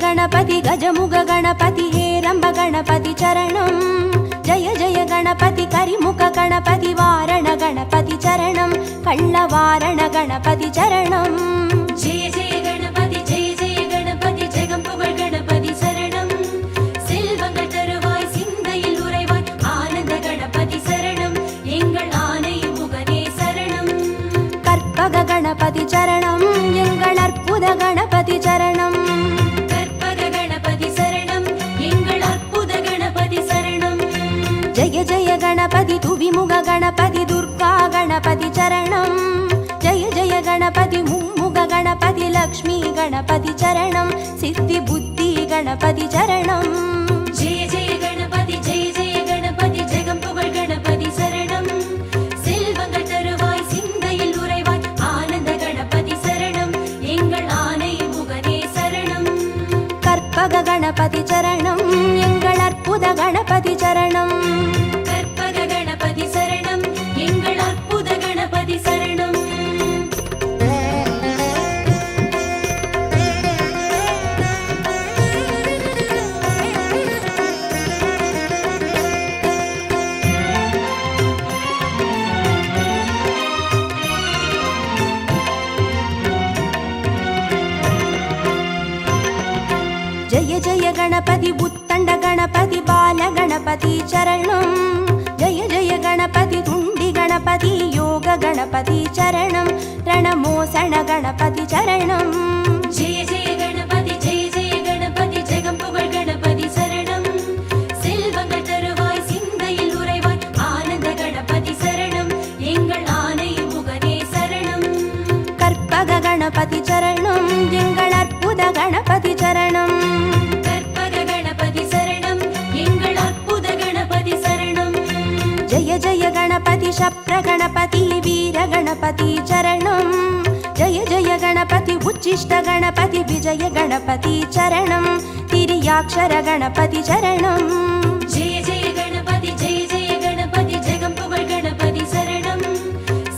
गणपति गजमुग गणपति हेरंब गणपति चरणं जय जय गणपति करिमुख गणपति वारण गणपति चरणं कल्लवारण गणपति चरणं जय जय गणपति जगம்புகழ் गणपति शरणं செல்வங்கள் தருவாய் சிந்தையில் உறைவாய் ஆனந்த கணபதி சரணம் எங்கள் ஆனை முகனே சரணம் கற்பக गणपति चरणं எங்கள் அற்புத गणपति चरणं கற்பக गणपति சரணம் எங்கள் அற்புத गणपति சரணம் जय जय गणपति तुविमुग गणपति दुर्गा गणपति चरणं जय जय गणपति मुम्मुग गणपति लक्ष्मी गणपति चरणं सिद्धि बुद्धि गणपति चरणं जय जय गणपति जगம்புகழ் गणपति शरणं செல்வங்கள் தருவாய் சிந்தையில் உறைவாய் ஆனந்த கணபதி சரணம் எங்கள் ஆனை முகனே சரணம் கற்பக गणपति चरणं எங்கள் அற்புத गणपति चरणं கற்பக गणपति சரணம் எங்கள் அற்புத கணபதி சரணம் जय जय गणपति उत्तंड गणपति बाल गणपति चरणं जय जय गणपति तुंडी गणपति योग गणपति चरणं रणमोसण गणपति चरणं जय जय गणपति जगம்புகழ் गणपति शरणं செல்வங்கள் தருவாய் சிந்தையில் உறைவாய் ஆனந்த கணபதி சரணம் எங்கள் ஆனை முகனே சரணம் கற்பக गणपति चरणं எங்கள் அற்புத गणपति चरणं கற்பக गणपति சரணம் எங்கள் அற்புத கணபதி சரணம் जय जय गणपति शप्र गणपति वीर गणपति चरणं जय जय गणपति उच्चिष्ट गणपति विजय गणपति चरणं तिर्याक्षर गणपति चरणं जय जय गणपति जगம்புகழ் गणपति शरणं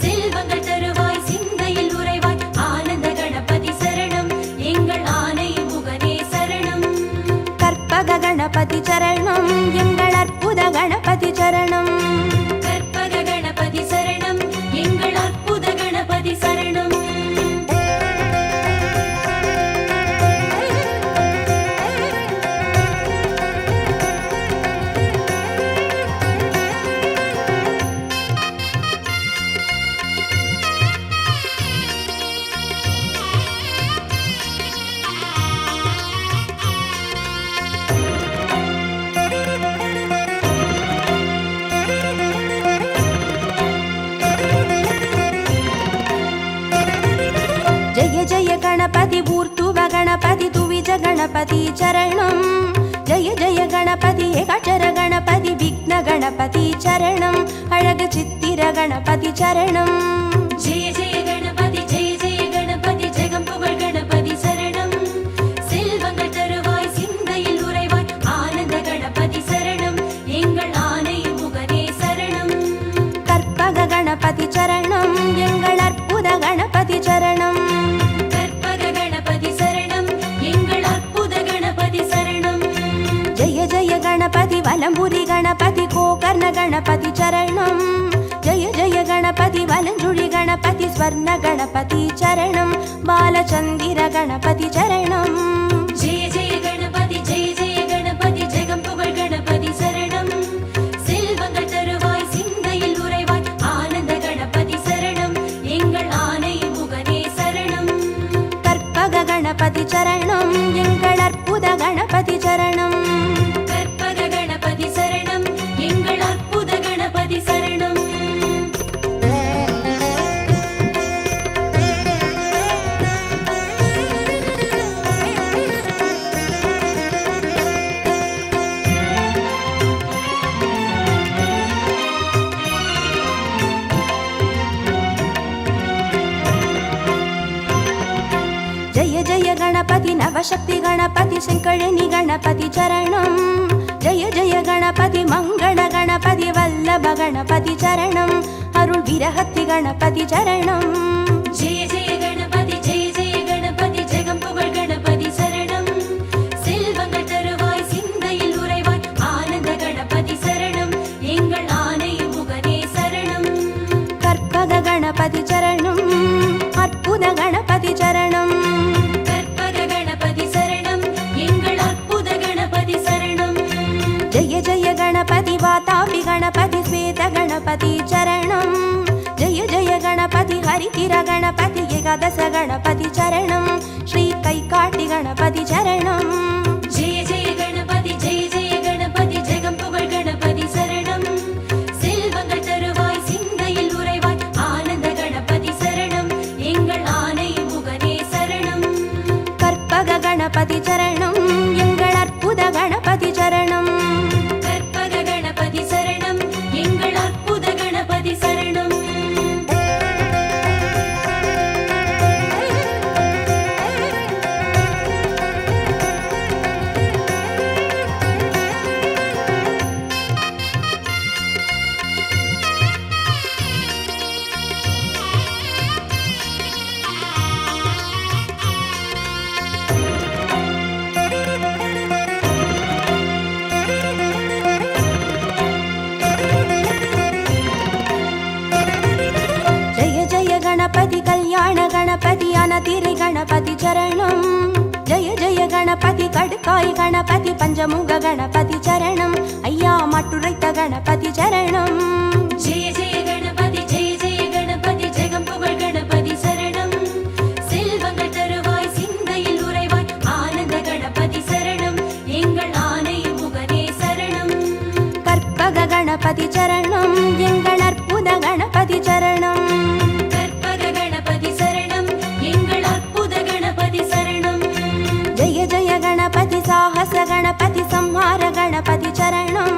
செல்வங்கள் தருவாய் சிந்தையில் உறைவாய் ஆனந்த கணபதி சரணம் எங்கள் ஆனை முகனே சரணம் கற்பக गणपति चरणं எங்கள் அற்புத गणपति चरणं கற்பக गणपति சரணம் எங்கள் அற்புத கணபதி சரணம் जय जय गणपति ऊर्ध्व गणपति तुविज गणपति चरणं जय जय गणपति एकाक्षर गणपति विघ्न गणपति चरणं अழகு சித்திர गणपति चरणं जय जय गणपति जगம்புகழ் गणपति शरणं செல்வங்கள் தருவாய் சிந்தையில் உறைவாய் ஆனந்த கணபதி சரணம் எங்கள் ஆனை முகனே சரணம் கற்பக गणपति चरणं எங்கள் அற்புத गणपति चरणं கற்பக गणपति சரணம் எங்கள் அற்புத கணபதி சரணம் जय जय गणपति वलंबुरी गणपति गोकर्ण गणपति चरणं जय जय गणपति वलंजुळि गणपति स्वर्ण गणपति चरणं बालचंदिर गणपति चरणं जय जय गणपति जगம்புகழ் गणपति शरणं செல்வங்கள் தருவாய் சிந்தையில் உறைவாய் ஆனந்த கணபதி சரணம் எங்கள் ஆனை முகனே சரணம் கற்பக गणपति चरणं எங்கள் அற்புத गणपति चरणं கற்பக गणपति சரணம் எங்கள் அற்புத கணபதி சரணம் जय जय गणपति नवशक्ति गणपति शंकरणी गणपति चरणं जय जय गणपति मंगल गणपति वल्लभ गणपति चरणं अरुள் विरहति गणपति चरणं जय जय गणपति जगம்புகழ் गणपति शरणं गणपति चरणं जय जय गणपति हरितिर गणपति एकादश गणपति चरणं श्री कैकाटि गणपति चरणं जय जय गणपति ஜெகம் புகழ் கணபதி சரணம் செல்வங்கள் தருவாய் சிந்தையில் உறைவாய் ஆனந்த கணபதி சரணம் எங்கள் ஆனை முகனே சரணம் கற்பக गणपति चरणं எங்கள் அற்புத गणपति चरणं கற்பக கணபதி சரணம் எங்கள் அற்புத கணபதி சரணம் गणपति कल्याण गणपति अनतिरि गणपति चरणं जय जय गणपति कड्काय गणपति पंचमुख गणपति चरणं अय्या मट्टुरैत गणपति चरणं जय जय गणपति ஜெகம் புகழ் கணபதி சரணம் செல்வங்கள் தருவாய் சிந்தையில் உறைவாய் ஆனந்த கணபதி சரணம் எங்கள் ஆனை முகனே சரணம் கற்பக गणपति चरणं எங்கள் அற்புத गणपति चरणं जय जय गणपति साहस गणपति संहार गणपति चरणं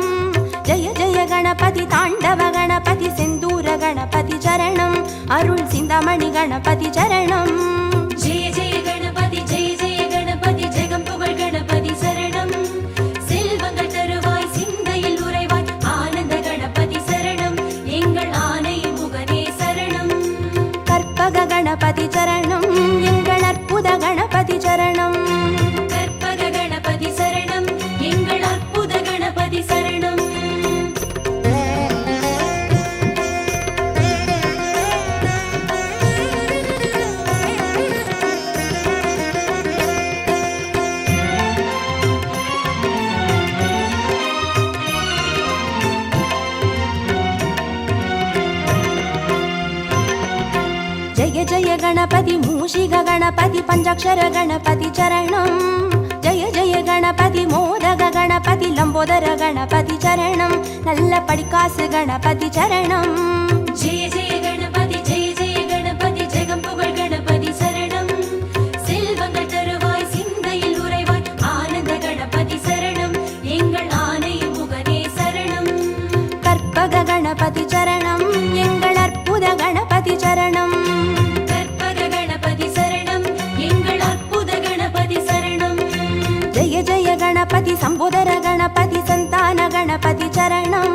जय जय गणपति ताण्डव गणपति सिन्दूर गणपति चरणं अरुள் சிந்தாமணி गणपति चरणं जय जय गणपति ஜெகம் புகழ் கணபதி சரணம் செல்வங்கள் தருவாய் சிந்தையில் உறைவாய் ஆனந்த கணபதி சரணம் எங்கள் ஆனை முகனே சரணம் கற்பக गणपति चरणं எங்கள் அற்புத गणपति चरणं கற்பக கணபதி சரணம் எங்கள் அற்புத கணபதி சரணம் जय जय गणपति मूषिक गणपति पंचाक्षर गणपति चरणं जय जय गणपति मोदक गणपति लंबोदर गणपति चरणं नल्ल पडिकासु गणपति चरणं जय जय गणपति ஜெகம் புகழ் கணபதி சரணம் செல்வங்கள் தருவாய் சிந்தையில் உறைவாய் ஆனந்த கணபதி சரணம் எங்கள் ஆனை முகனே சரணம் கற்பக गणपति चरणं எங்கள் அற்புத गणपति चरणं கற்பக கணபதி சரணம் எங்கள் அற்புத கணபதி சரணம் जय जय गणपति संबोधर गणपति संतान गणपति चरणं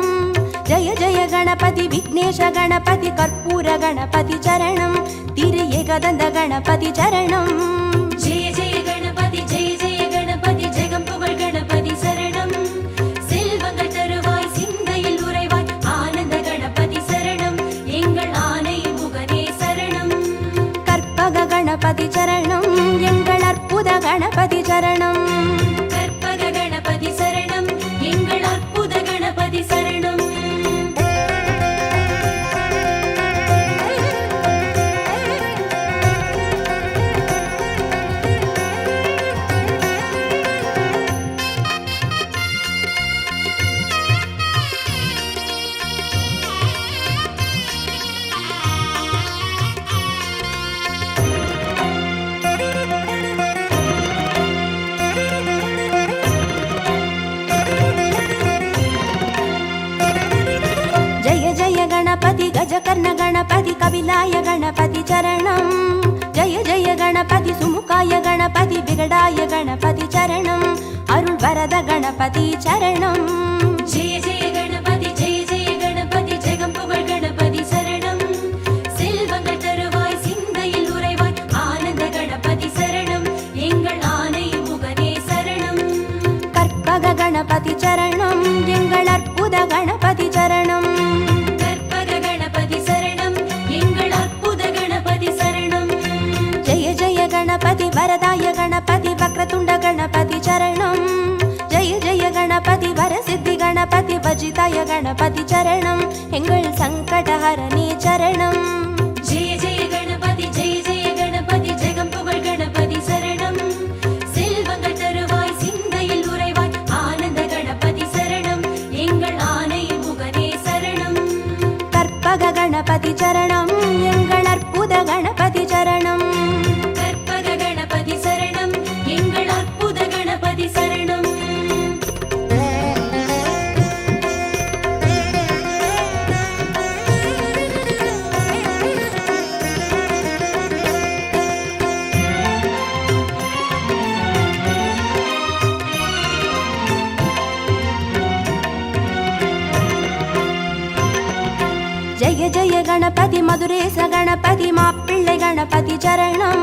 जय जय गणपति विघ्नेश गणपति कर्पूर गणपति चरणं तिरु एकदन्त गणपति चरणं जय जय गणपति ஜெகம் புகழ் கணபதி சரணம் செல்வங்கள் தருவாய் சிந்தையில் உறைவாய் ஆனந்த கணபதி சரணம் எங்கள் ஆனை முகனே சரணம் கற்பக गणपति चरणं எங்கள் அற்புத गणपति चरणं கற்பக கணபதி சரணம் எங்கள் அற்புத கணபதி சரணம் गणपति गजकर्ण गणपति कपिलाय गणपति चरणं जय जय गणपति सुमुखाय गणपति विगडाय गणपति चरणं अरुள் वरद गणपति चरणं जय जय गणपति ஜெகம் புகழ் கணபதி சரணம் செல்வங்கள் தருவாய் சிந்தையில் உறைவாய் ஆனந்த கணபதி சரணம் எங்கள் ஆனை முகனே சரணம் கற்பக गणपति चरणं எங்கள் அற்புத गणपति चरणं जय जय गणपति वरदाय गणपति वक्रतुंड गणपति चरणं जय जय गणपति वरसिद्धि गणपति वजिताय गणपति चरणं एंगल संग கணபதி மதுரேச கணபதி மாப்பிள்ளை கணபதி சரணம்.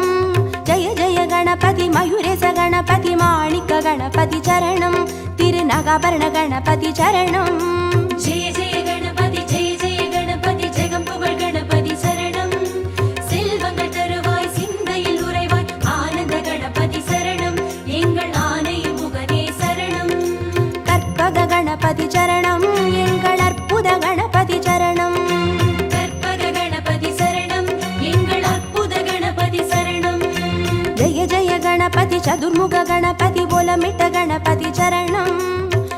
ஜெய ஜெய கணபதி மயூரேச கணபதி மாணிக்க கணபதி சரணம். திருநகாபரண கணபதி சரணம். ஜெய ஜெய கணபதி ஜெய ஜெய கணபதி ஜெகம் புகழ் கணபதி சரணம். செல்வங்கள் தருவாய் சிந்தையில் உறைவாய் ஆனந்த கணபதி சரணம். எங்கள் ஆனை முகனே சரணம். கற்பக கணபதி சரணம். எங்கள் அற்புத கணபதி சரணம். கற்பக கணபதி சரணம். எங்கள் அற்புத கணபதி சரணம். ஜெய ஜெய கணபதி சதுர்முக கணபதி போலமிட்ட கணபதி சரணம்.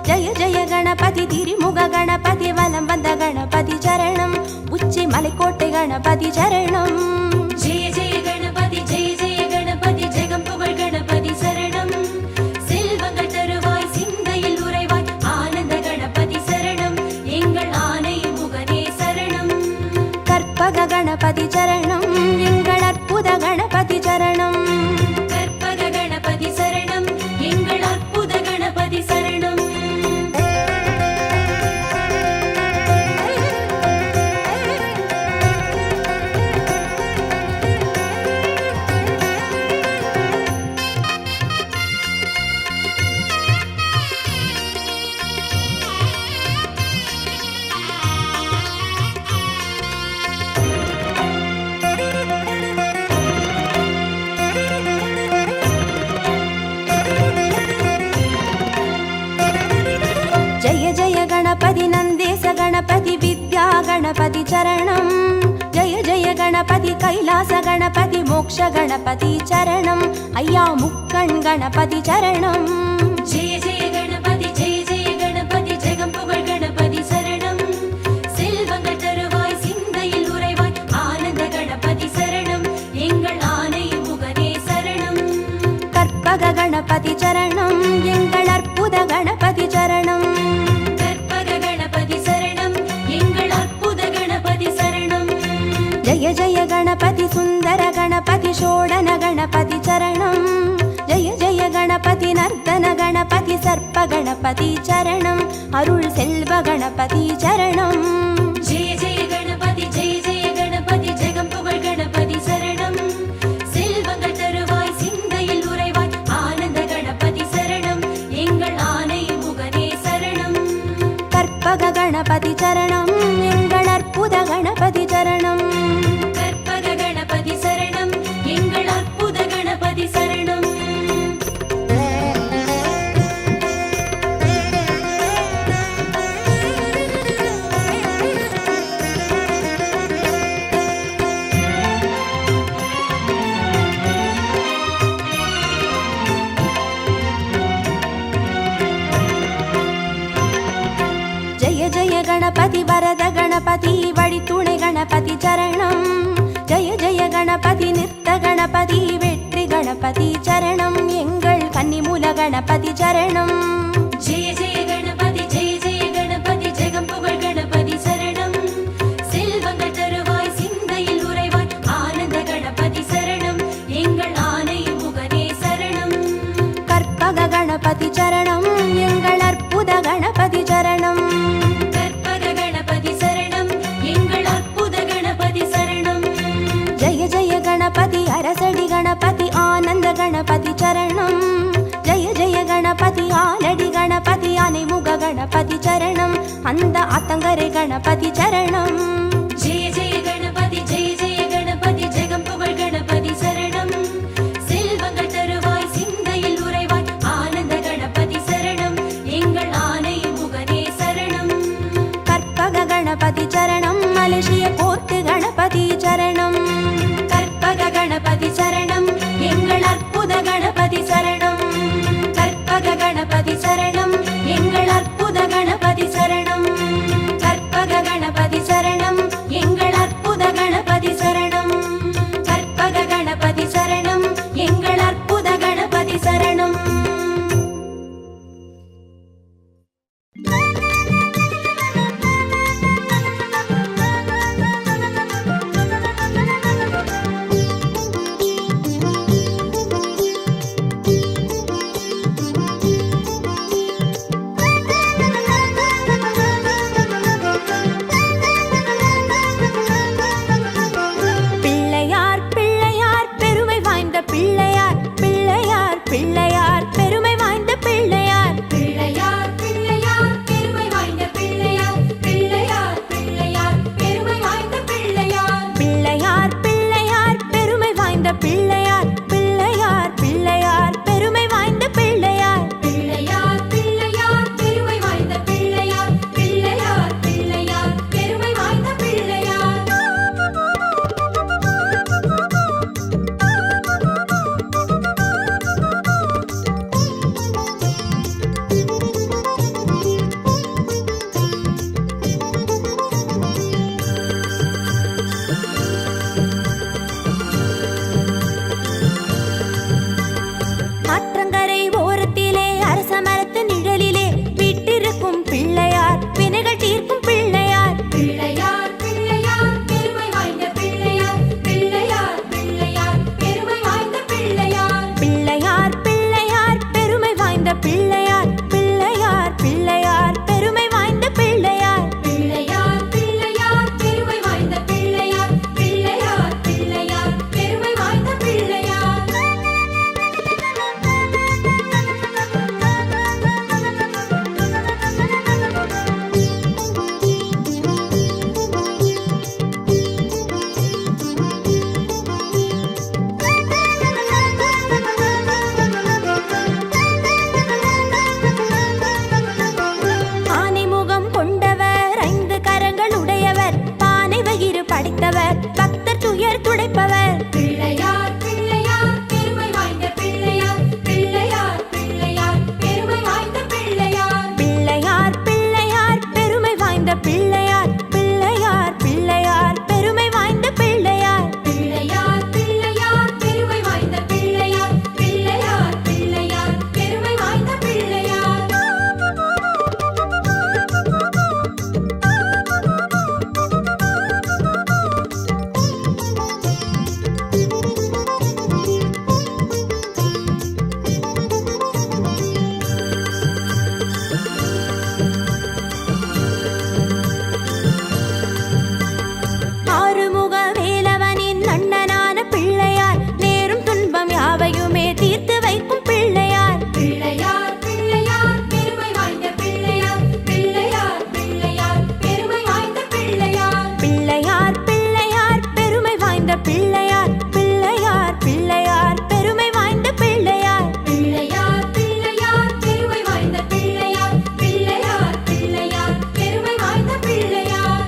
ஜெய ஜெய கணபதி திரிமுக கணபதி வலம் வந்த கணபதி சரணம். உச்சி மலைக்கோட்டை கணபதி சரணம். ஜெய ஜெய கணபதி ஜெய ஜெய கணபதி ஜெகம் புகழ் கணபதி சரணம். செல்வங்கள் தருவாய் சிந்தையில் உறைவாய் ஆனந்த கணபதி சரணம். எங்கள் ஆனை முகனே சரணம். கற்பக கணபதி சரணம். எங்கள் அற்புத கணபதி சரணம். கற்பக கணபதி சரணம். எங்கள் அற்புத கணபதி சரணம். ஜெய ஜெய கணபதி நந்தேச கணபதி வித்யா கணபதி சரணம். ஜெய ஜெய கணபதி கைலாச கணபதி மோக்ஷ கணபதி சரணம். ஐயா முக்கண் கணபதி சரணம். ஜெய ஜெய கணபதி ஜெய ஜெய கணபதி ஜெகம் புகழ் கணபதி சரணம். செல்வங்கள் தருவாய் சிந்தையில் உறைவாய் ஆனந்த கணபதி சரணம். எங்கள் ஆனை முகனே சரணம். கற்பக கணபதி சரணம். எங்கள் அற்புத கணபதி சரணம். கற்பக கணபதி சரணம். எங்கள் அற்புத கணபதி சரணம். ஜெய ஜெய கணபதி சுந்தர கணபதி ஷோடன கணபதி சரணம். ஜெய ஜெய கணபதி நர்த்தன கணபதி சர்ப்ப கணபதி சரணம். அருள் செல்வ கணபதி சரணம். ஜெய ஜெய கணபதி ஜெய ஜெய கணபதி ஜெகம் புகழ் கணபதி சரணம். செல்வங்கள் தருவாய் சிந்தையில் உறைவாய் ஆனந்த கணபதி சரணம். எங்கள் ஆனை முகனே சரணம். கற்பக கணபதி சரணம். எங்கள் அற்புத கணபதி சரணம். கற்பக கணபதி சரணம். எங்கள் அற்புத கணபதி சரணம். ஜெய ஜெய கணபதி வரத கணபதி வழித்துணை கணபதி சரணம். ஜெய ஜெய கணபதி நிறுத்த கணபதி வெற்றி கணபதி சரணம். எங்கள் கன்னிமூல கணபதி சரணம். ஜெய ஜெய கணபதி ஜெய ஜெய கணபதி ஜெகம் புகழ் கணபதி சரணம். செல்வங்கள் தருவாய் சிந்தையில் உறைவாய் ஆனந்த கணபதி சரணம். எங்கள் ஆனை முகனே சரணம். கற்பக கணபதி சரணம். எங்கள் அற்புத கணபதி சரணம். கற்பக கணபதி சரணம். எங்கள் அற்புத கணபதி சரணம். ஜெய ஜெய கணபதி அரசடி கணபதி ஆனந்த கணபதி சரணம். ஜெய ஜெய கணபதி ஆலடி கணபதி அனைமுக கணபதி சரணம். அந்த அத்தங்கரை கணபதி சரணம். ஜெய ஜெய கணபதி ஜெய ஜெய கணபதி ஜெகம் புகழ் கணபதி சரணம். செல்வங்கள் தருவாய் சிந்தையில் உறைவாய் ஆனந்த கணபதி சரணம். எங்கள் ஆனை முகனே சரணம். கற்பக கணபதி சரணம். மலேசிய கோர்ட்டு கணபதி சரணம். கற்பக கணபதி சரணம். எங்கள் அற்புத கணபதி சரணம். கற்பக கணபதி சரணம். எங்கள் அற்புத கணபதி சரணம். கற்பக கணபதி சரணம். வாய்ந்த பிள்ளையார் பிள்ளையார் பிள்ளையார் பெருமை வாய்ந்த பிள்ளையார் பிள்ளையார் பிள்ளையார் பெருமை வாய்ந்த பிள்ளையார் பிள்ளையார் பிள்ளையார் பெருமை வாய்ந்த பிள்ளையார் ஆனைமுகம் கொண்டவர் ஐந்து கரங்கள் உடையவர் பானை வயிறு படைத்தவர் பக்தர் துயர் துடைப்பவர் பிள்ளையார் பிள்ளையார் பெருமை வாய்ந்த பிள்ளையார் பிள்ளையார் பிள்ளையார் பெருமை வாய்ந்த பிள்ளையார் பிள்ளையார் பிள்ளையார் பெருமை வாய்ந்த பிள்ளையார் பிள்ளையார் பிள்ளையார் பெருமை வாய்ந்த பிள்ளையார் பிள்ளையார் பிள்ளையார் பெருமை வாய்ந்த பிள்ளையார் பிள்ளையார் பிள்ளையார் பெருமை வாய்ந்த பிள்ளையார் ஆறுமுக வேலவனின் அண்ணனான பிள்ளையார் நேரும் துன்பம் யாவையுமே தீர்த்து வைக்கும் பிள்ளையார் பிள்ளையார் பிள்ளையார் பெருமை வாய்ந்த பிள்ளையார் பிள்ளையார் பிள்ளையார் பெருமை வாய்ந்த பிள்ளையார் பிள்ளையார் பிள்ளையார் பெருமை வாய்ந்த பிள்ளையார் பிள்ளையார் பிள்ளையார் பெருமை வாய்ந்த பிள்ளையார் பிள்ளையார் பிள்ளையார் பெருமை வாய்ந்த பிள்ளையார் பிள்ளையார் பிள்ளையார் பெருமை வாய்ந்த பிள்ளையார்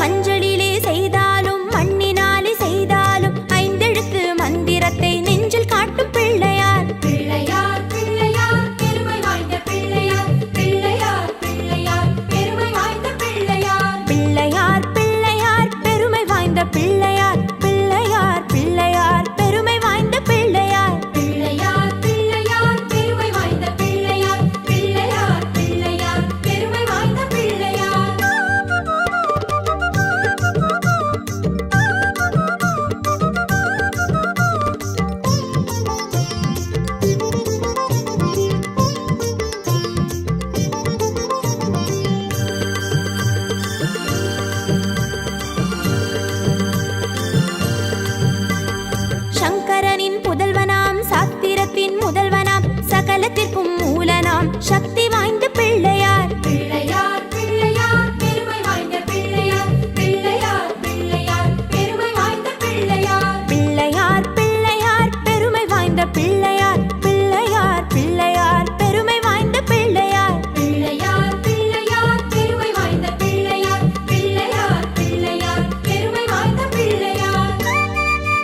மஞ்சளிலே செய்தாலும் மண்ணினாலே செய்தாலும் ஐந்தெழுத்து மந்திரத்தை நெஞ்சில் காட்டும் பிள்ளையார் பிள்ளையார் பிள்ளையார் பெருமை வாய்ந்த பிள்ளையார் பிள்ளையார் பிள்ளையார் பெருமை வாய்ந்த பிள்ளையார் பிள்ளையார் பிள்ளையார் பெருமை வாய்ந்த பிள்ளையார் பிள்ளையார் பிள்ளையார் பெருமை வாய்ந்த பிள்ளையார் பிள்ளையார் பிள்ளையார் பெருமை வாய்ந்த பிள்ளையார் பிள்ளையார் பிள்ளையார் பெருமை வாய்ந்த பிள்ளையார் சங்கரனின் புதல்வனாம் சாத்திரத்தின் முதல்வனாம் சகலத்திற்கும் மூலனாம் சக்தி வாய்ந்த பிள்ளையார் பிள்ளையார் பிள்ளையார் பெருமை வாய்ந்த பிள்ளையார் பிள்ளையார் பிள்ளையார் பெருமை வாய்ந்த பிள்ளையார் பிள்ளையார் பிள்ளையார் பெருமை வாய்ந்த பிள்ளையார் பிள்ளையார் பிள்ளையார் பெருமை வாய்ந்த பிள்ளையார் பிள்ளையார் பிள்ளையார் பெருமை வாய்ந்த பிள்ளையார் பிள்ளையார் பிள்ளையார் பெருமை வாய்ந்த பிள்ளையார் பிள்ளையார்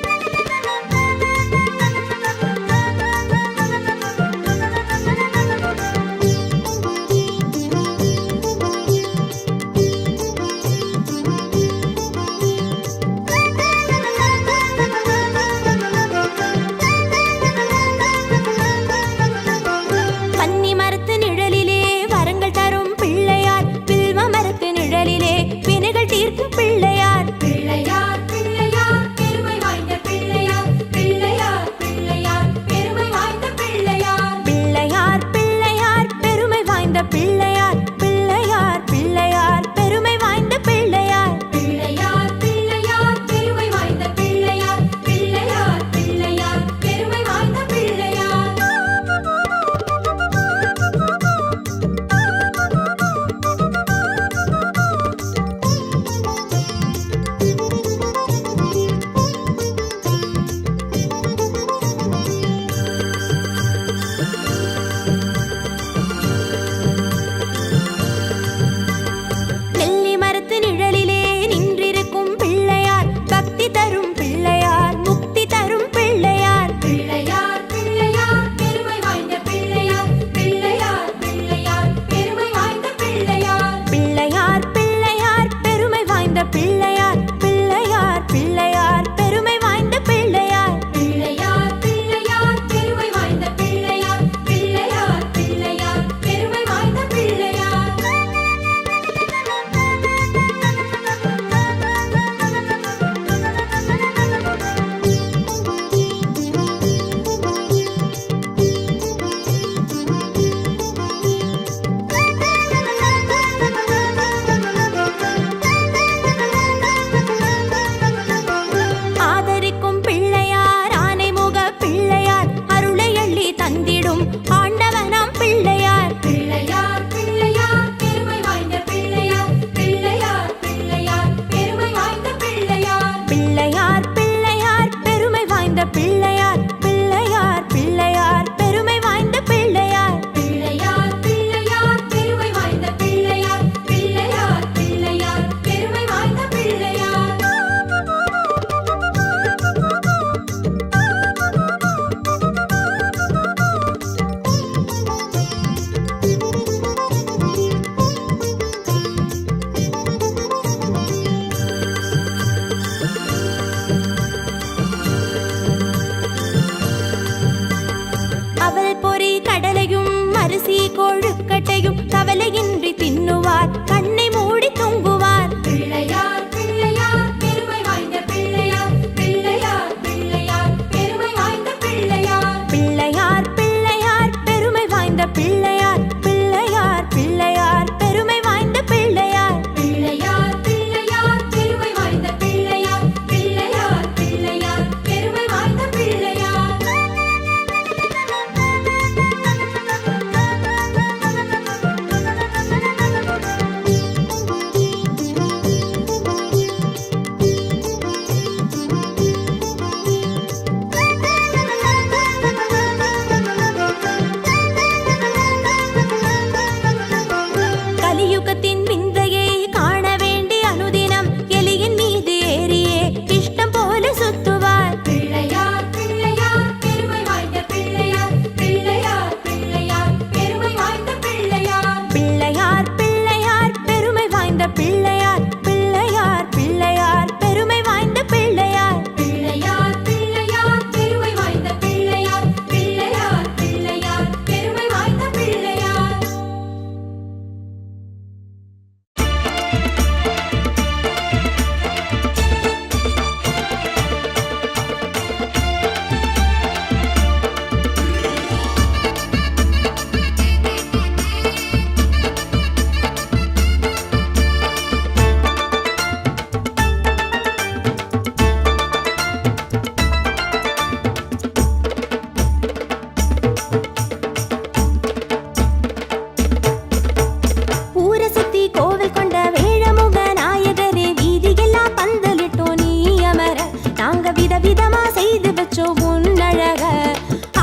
பிழையின்றி தின்னுவார், கண்ணை மூடி தூங்குவார். பிள்ளையார் பிள்ளையார் பெருமை வாய்ந்த பிள்ளையார், பிள்ளையார் பிள்ளையார் பெருமை வாய்ந்த பிள்ளையார். பிள்ளையார் பிள்ளையார் பெருமை வாய்ந்த பிள்ளையார், பிள்ளையார் பிள்ளையார் பெருமை வாய்ந்த பிள்ளையார். பிள்ளையார் பிள்ளையார் பெருமை வாய்ந்த பிள்ளையார், பிள்ளையார் பிள்ளையார் பெருமை வாய்ந்த பிள்ளையார். கலியுகத்தின் விந்தையை காண வேண்டி அனுதினம் எலியின் மீது ஏறியே இஷ்டம் போல சுத்துவார். பிள்ளையார் பிள்ளையார் பெருமை வாய்ந்த பிள்ளையார், பிள்ளையார் பிள்ளையார் பெருமை வாய்ந்த பிள்ளையார். பிள்ளையார் பிள்ளையார் பெருமை வாய்ந்த பிள்ளையார், பிள்ளையார் பிள்ளையார் பெருமை வாய்ந்த பிள்ளையார். பிள்ளையார் பிள்ளையார் பெருமை வாய்ந்த பிள்ளையார், பிள்ளையார் பிள்ளையார் பெருமை வாய்ந்த பிள்ளையார். ஊர சுத்தி கோவில் கொண்ட வேழமுக நாயகரே, வீதியெல்லாம் பந்தலிட்டோம் நீ அமர. நாங்க விதவிதமா செய்து வச்சோம் உன்னழக.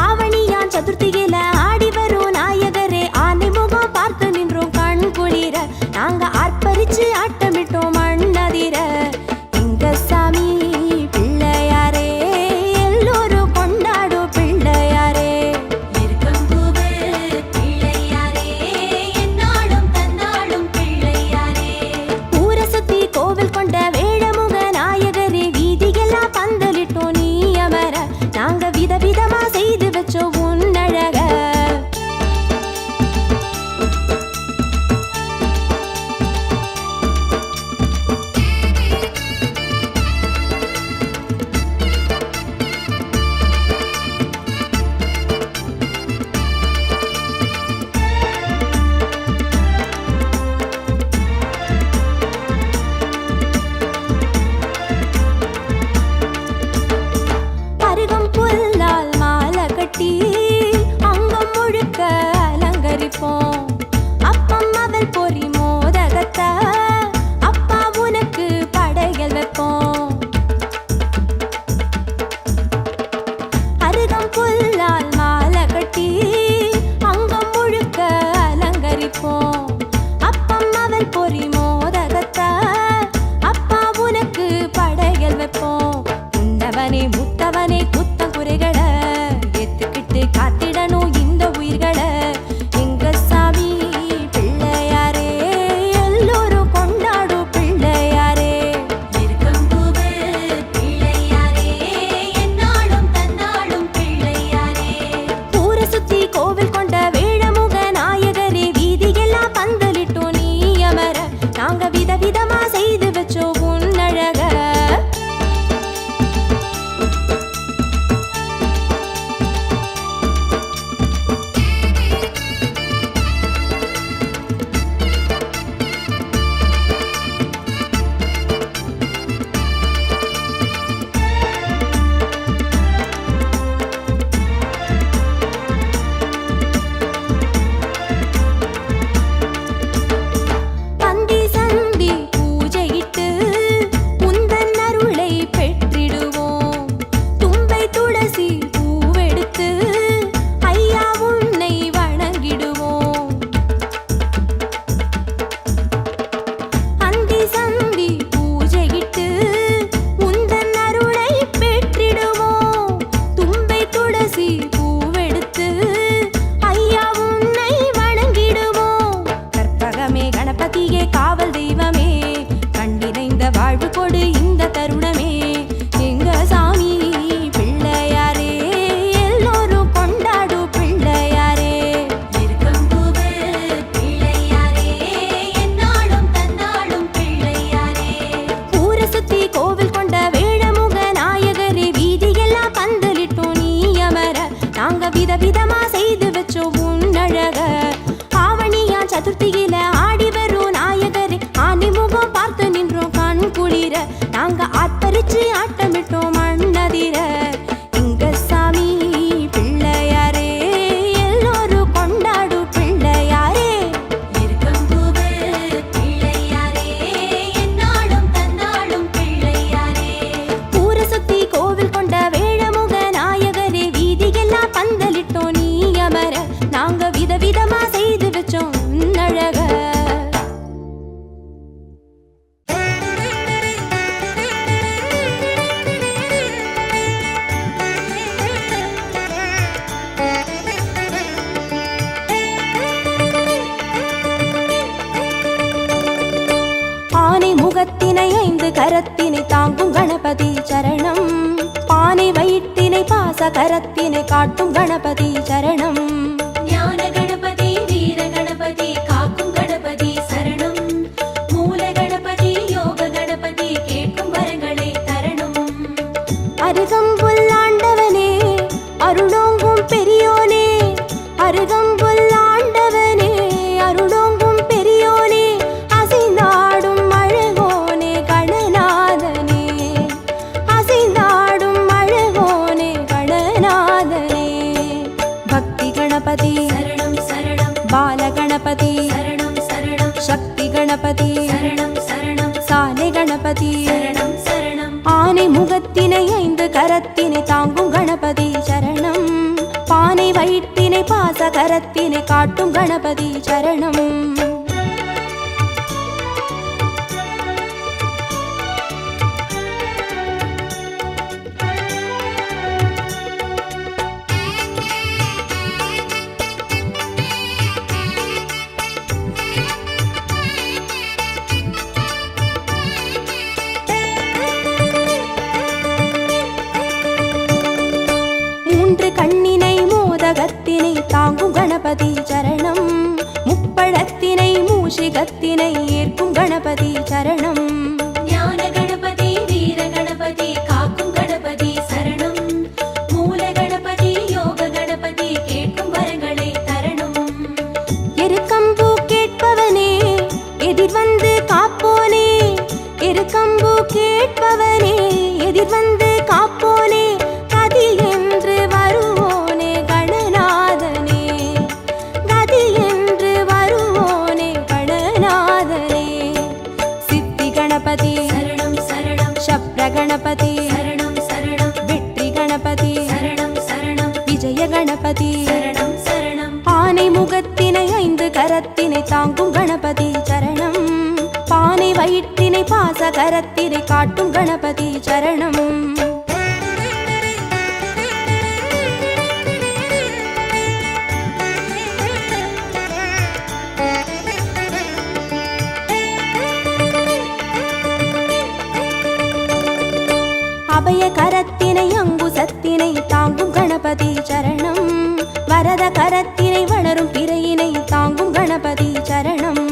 ஆவணியான் சதுர்த்தியில ஆடி வரும் நாயகரே, ஆனை முகம் பார்த்து நின்றோம் கண் குளிர. நாங்க ஆர்ப்பரிச்சு ஆட்டமிட்டோம் மண்ணதிர. எங்க சாமி பிள்ளையாரே, எல்லோரும் கொண்டாடும் பிள்ளையாரே. இருக்கம்பூவே பிள்ளையாரே, என்னாலும் தன்னாலும் பிள்ளையாரே. ஊர சுத்தி கோவில் கொண்ட வேழமுக நாயகரே, வீதியெல்லாம் பந்தலிட்டோம் நீ கரத்தினை தாங்கும் கணபதி சரணம். பானை வயிற்றினை பாச கரத்தினை காட்டும் கணபதி சரணம். ஞான கணபதி வீர கணபதி காக்கும் கணபதி சரணம். மூல கணபதி யோக கணபதி கேட்கும் வரங்களை தரணும். அருகம்புல் ஆண்டவனே அருளோங்கும் பெரியோனே, அருகம்புல் ஆண்டவனே அருளோங்கும் பெரியோனே, அசைந்தாடும் அழகோனே கணநாதனே, அசைந்தாடும் அழகோனே கணநாதனே. பக்தி கணபதி சரணம் சரணம். பால கணபதி சரணம் சரணம். சக்தி கணபதி சரணம் சரணம். சாலை கணபதி சரணம் சரணம். ஆனை முகத்தினை 5 கரத்தினை தாங்கும் கணபதி சரணம். பானை வயிற்றினை பாச கரத்தினை காட்டும் கணபதி சரணம். கண்ணினை மோதகத்தினை தாங்கும் கணபதி சரணம். முப்பழத்தினை மூஷிகத்தினை ஏற்கும் கணபதி சரணம். ஞான கணபதி வீர கணபதி காக்கும் கணபதி சரணம். மூல கணபதி யோக கணபதி கேட்கும் வரங்களை தரணும். எருக்கம்பூ கேட்பவனே எதிர்வந்து காப்போனே, எருக்கம்பூ கேட்பவனே எதிர்வந்து காப்போனே, கதி என்று வருவோனே கணநாதனே, கதி என்று வருவோனே கணநாதனே. சித்தி கணபதி சரணம் சரணம். சப்ர கணபதி சரணம் சரணம். வெற்றி கணபதி சரணம் சரணம். விஜய கணபதி சரணம் சரணம். ஆனை முகத்தினை 5 கரத்தினை தாங்கும் கணபதி சரணம். பானை வயிற்றினை பாச கரத்தினை காட்டும் கணபதி சரணம். அபய கரத்தினை அங்குசத்தினை தாங்கும் கணபதி சரணம். வரத கரத்தினை வளரும் பிறையினை தாங்கும் கணபதி சரணம்.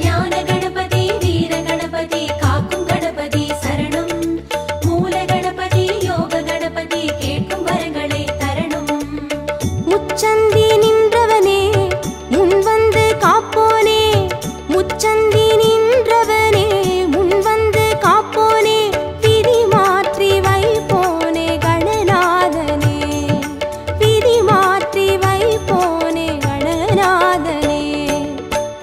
ஞான கணபதி வீர கணபதி காக்கும் கணபதி சரணம். மூல கணபதி யோக கணபதி கேட்கும் வரங்களை தரணும். முச்சந்தி நின்றவனே முன்வந்து காப்போனே, முச்சந்தி நின்றவனே முன்வந்து காப்போனே, விதி மாற்றி வைப்போனே கணநாதனே, விதி மாற்றி வைப்போனே கணநாதனே.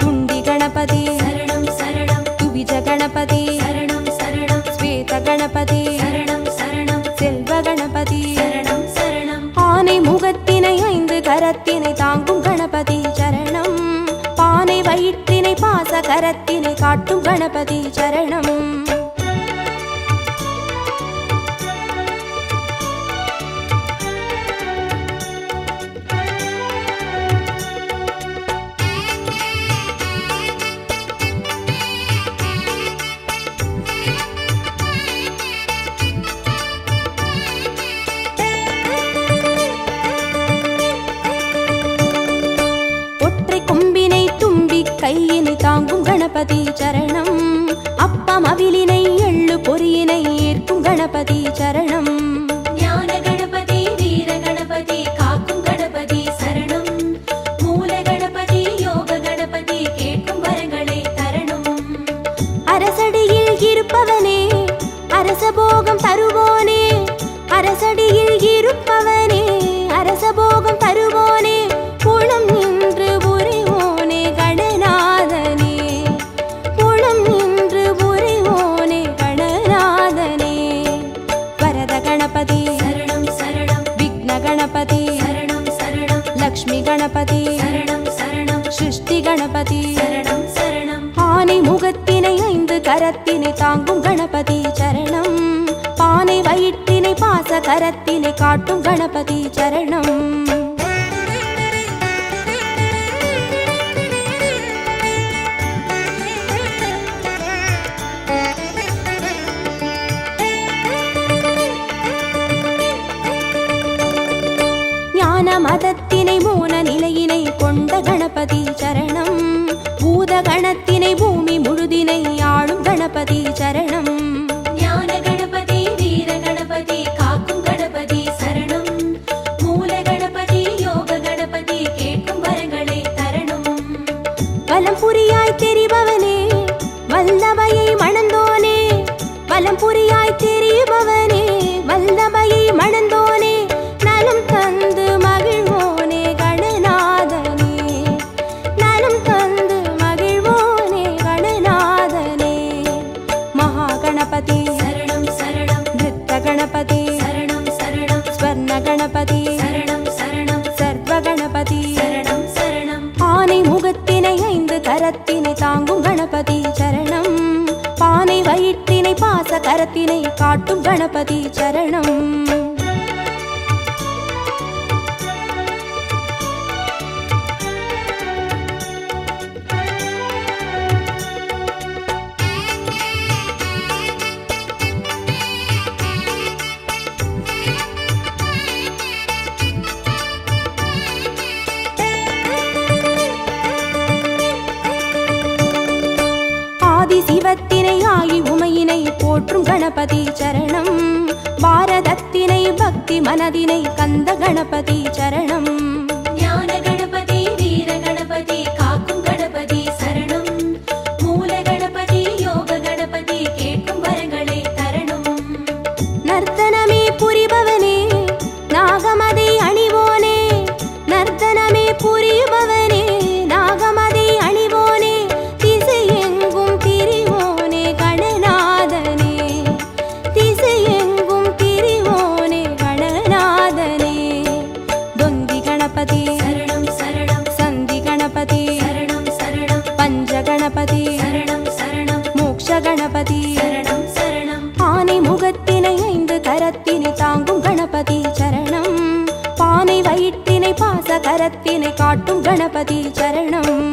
துண்டி கணபதி சரணம் சரணம். துவிஜ கணபதி சரணம் சரணம். ஸ்வேத கணபதி சரணம் சரணம். செல்வ கணபதி சரணம் சரணம். ஆனை முகத்தினை 5 கரத்தினை தாங்கும் கணபதி சரணம். பானை வயிற்றினை பாச கரத்தினை காட்டும் கணபதி சரணம். ஒற்றை கொம்பினை தும்பி கையினை தாங்கும் கணபதி சரணம். அப்பம் அவிலினை எள்ளு பொறியினை ஏற்கும் கணபதி சரணம். ஞான கணபதி வீர கணபதி காக்கும் கணபதி சரணம். மூல கணபதி யோக கணபதி கேட்கும் வரங்களை தரணும். அரசடியில் இருப்பவனே அரசபோகம் தருவோனே, அரசடியில் இருப்பவனே அரசபோகம் தருவோனே, புலம் நின்று புரிவோனே கணநாதனே, புலம் நின்று புரிவோனே கணநாதனே. வரத கணபதி சரணம் சரணம். விக்ன கணபதி சரணம் சரணம். லக்ஷ்மி கணபதி சரணம் சரணம். சிருஷ்டி கணபதி சரணம் சரணம். ஆனை முகத்தினை 5 கரத்தினை தாங்கும் கணபதி சரணம். பானை வயிற்றினை பாச கரத்தினை காட்டும் கணபதி சரணம். மதத்தினை மோன நிலையினை கொண்ட கணபதி சரணம். பூத கணத்தினை பூமி முழுதினை ஆளும் கணபதி சரணம். ஞான கணபதி வீர கணபதி காக்கும் கணபதி சரணம். மூல கணபதி யோக கணபதி கேட்கும் வரங்களை தரணும். வலம் புரியாய் தெரிபவனே வல்லபையை மணந்தோனே. வலம் புரியாய் தெரிபவனே வல்லபையை மணந்தோனே. நலம் தந்து மகிழ்வோனே கணநாதனே. நலம் தந்து மகிழ்வோனே கணநாதனே. மகா கணபதி சரணம் சரணம். நிருத்த கணபதி சரணம் சரணம். ஸ்வர்ண கணபதி சரணம் சரணம். சர்வ கணபதி சரணம் சரணம். ஆனை முகத்தினை 5 கரத்தினை தாங்கும் கணபதி சரணம். பானை வயிற்றினை பாச கரத்தினை காட்டும் கணபதி சரணம். ஆதி சிவத்தினை ஆகி உமையினை போற்றும் கணபதி சரணம். பாரதத்தினை பக்தி மனதினை கந்த கணபதி சரணம். ஞான கணபதி வீர கணபதி காக்கும் கணபதி சரணம். மூல கணபதி யோக கணபதி கேட்கும் வரங்களை தரணும். நர்த்தனமே புரிபவனே நாகமதை அணிவோனே. நர்த்தனமே புரிபவனே நாகமதை அணிவோனே. திசையெங்கும் திரிவோனே கணநாதனே. திசையெங்கும் திரிவோனே கணநாதனே. தொந்தி கணபதி சரணம் சரணம். சந்தி கணபதி சரணம் சரணம். பஞ்ச கணபதி சரணம் சரணம். மோக்ஷ கணபதி சரணம் சரணம். ஆனை முகத்தினை 5 கரத்தினை தாங்கும் கணபதி சரணம். பானை வயிற்றினை பாச கரத்தினை காட்டும் கணபதி சரணம்.